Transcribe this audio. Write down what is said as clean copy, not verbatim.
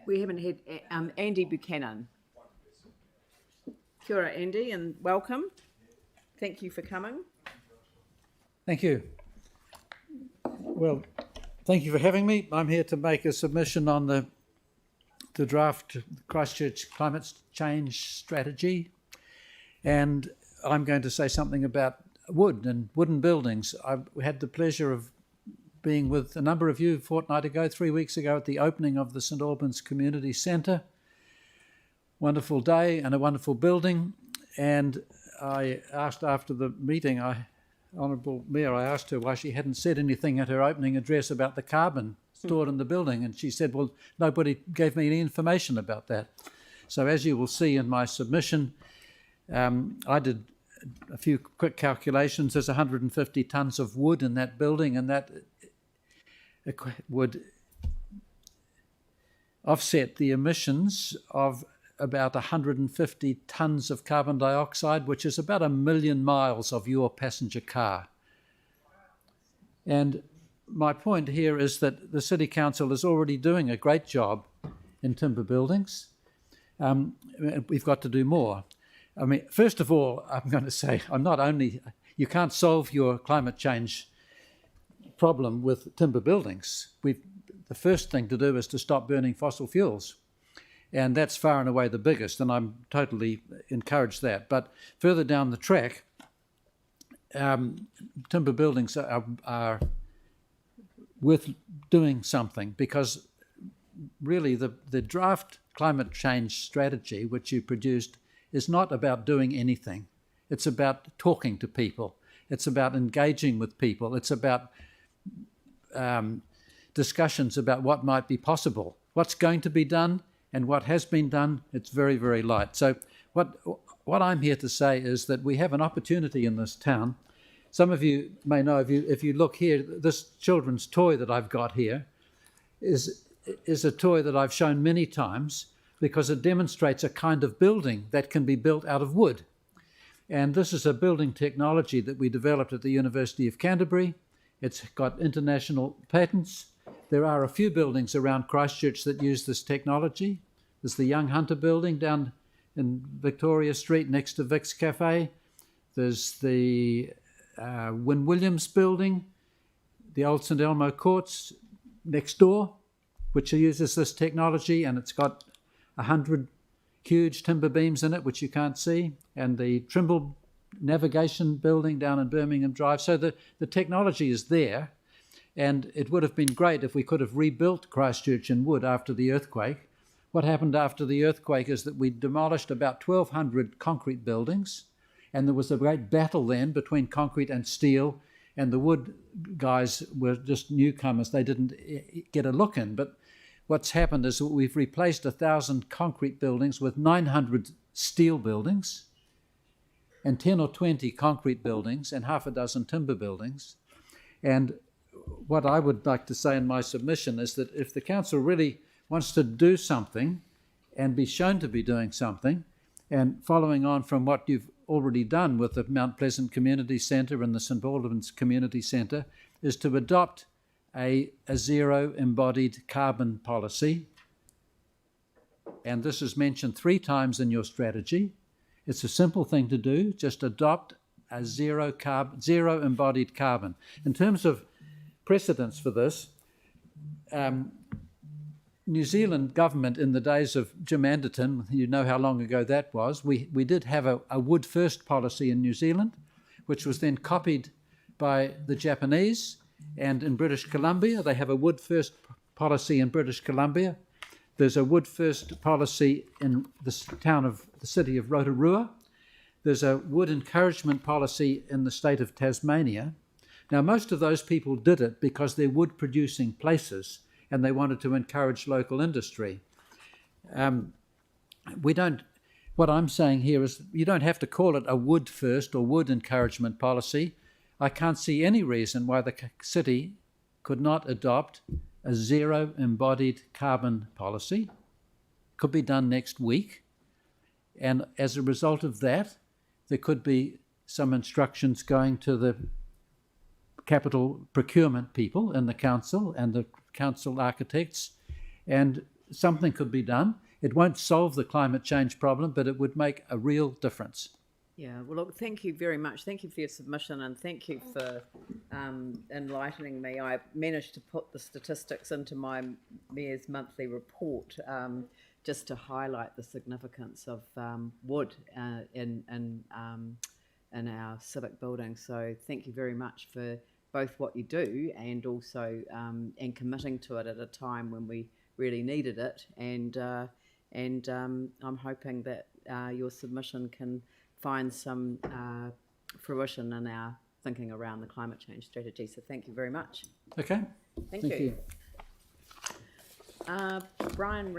We haven't had Andy Buchanan. Kia ora, Andy, and welcome. Thank you for coming. Thank you. Well, thank you for having me. I'm here to make a submission on the draft Christchurch climate change strategy, and I'm going to say something about wood and wooden buildings. I had the pleasure of being with a number of you a fortnight ago, 3 weeks ago, at the opening of the St Albans Community Centre. Wonderful day and a wonderful building. And I asked after the meeting, Honourable Mayor, I asked her why she hadn't said anything at her opening address about the carbon stored in the building. And she said, well, nobody gave me any information about that. So as you will see in my submission, I did a few quick calculations. There's 150 tonnes of wood in that building, and that would offset the emissions of about 150 tonnes of carbon dioxide, which is about 1 million miles of your passenger car. And my point here is that the City Council is already doing a great job in timber buildings. We've got to do more. I mean, first of all, I'm going to say, you can't solve your climate change problem with timber buildings. The first thing to do is to stop burning fossil fuels. And that's far and away the biggest, and I'm totally encourage that. But further down the track, timber buildings are worth doing something, because really the draft climate change strategy which you produced is not about doing anything. It's about talking to people. It's about engaging with people. It's about discussions about what might be possible, what's going to be done, and what has been done. It's very, very light. So what I'm here to say is that we have an opportunity in this town. Some of you may know, if you look here, this children's toy that I've got here is a toy that I've shown many times, because it demonstrates a kind of building that can be built out of wood. And this is a building technology that we developed at the University of Canterbury. It's got international patents. There are a few buildings around Christchurch that use this technology. There's the Young Hunter building down in Victoria Street next to Vic's Cafe. There's the Wynne Williams building, the old St Elmo Courts next door, which uses this technology, and it's got 100 huge timber beams in it, which you can't see, and the Trimble Navigation building down in Birmingham Drive. So the technology is there, and it would have been great if we could have rebuilt Christchurch in wood after the earthquake. What happened after the earthquake is that we demolished about 1,200 concrete buildings, and there was a great battle then between concrete and steel, and the wood guys were just newcomers. They didn't get a look in. But what's happened is that we've replaced 1,000 concrete buildings with 900 steel buildings, and 10 or 20 concrete buildings, and half a dozen timber buildings. And what I would like to say in my submission is that if the council really wants to do something and be shown to be doing something, and following on from what you've already done with the Mount Pleasant Community Centre and the St Albans Community Centre, is to adopt a zero embodied carbon policy. And this is mentioned 3 times in your strategy. It's a simple thing to do, just adopt a zero embodied carbon. In terms of precedents for this, New Zealand government in the days of Jim Anderton, you know how long ago that was, we did have a wood first policy in New Zealand, which was then copied by the Japanese, and in British Columbia they have a wood first policy in British Columbia. There's a wood first policy in the city of Rotorua. There's a wood encouragement policy in the state of Tasmania. Now, most of those people did it because they're wood producing places and they wanted to encourage local industry. What I'm saying here is you don't have to call it a wood first or wood encouragement policy. I can't see any reason why the city could not adopt a zero embodied carbon policy. Could be done next week. And as a result of that, there could be some instructions going to the capital procurement people in the council and the council architects, and something could be done. It won't solve the climate change problem, but it would make a real difference. Yeah, well, look, thank you very much. Thank you for your submission, and thank you for enlightening me. I managed to put the statistics into my Mayor's monthly report just to highlight the significance of wood in our civic building. So thank you very much for both what you do and also and committing to it at a time when we really needed it. And I'm hoping that your submission can find some fruition in our thinking around the climate change strategy. So thank you very much. Okay. Thank you. Brian.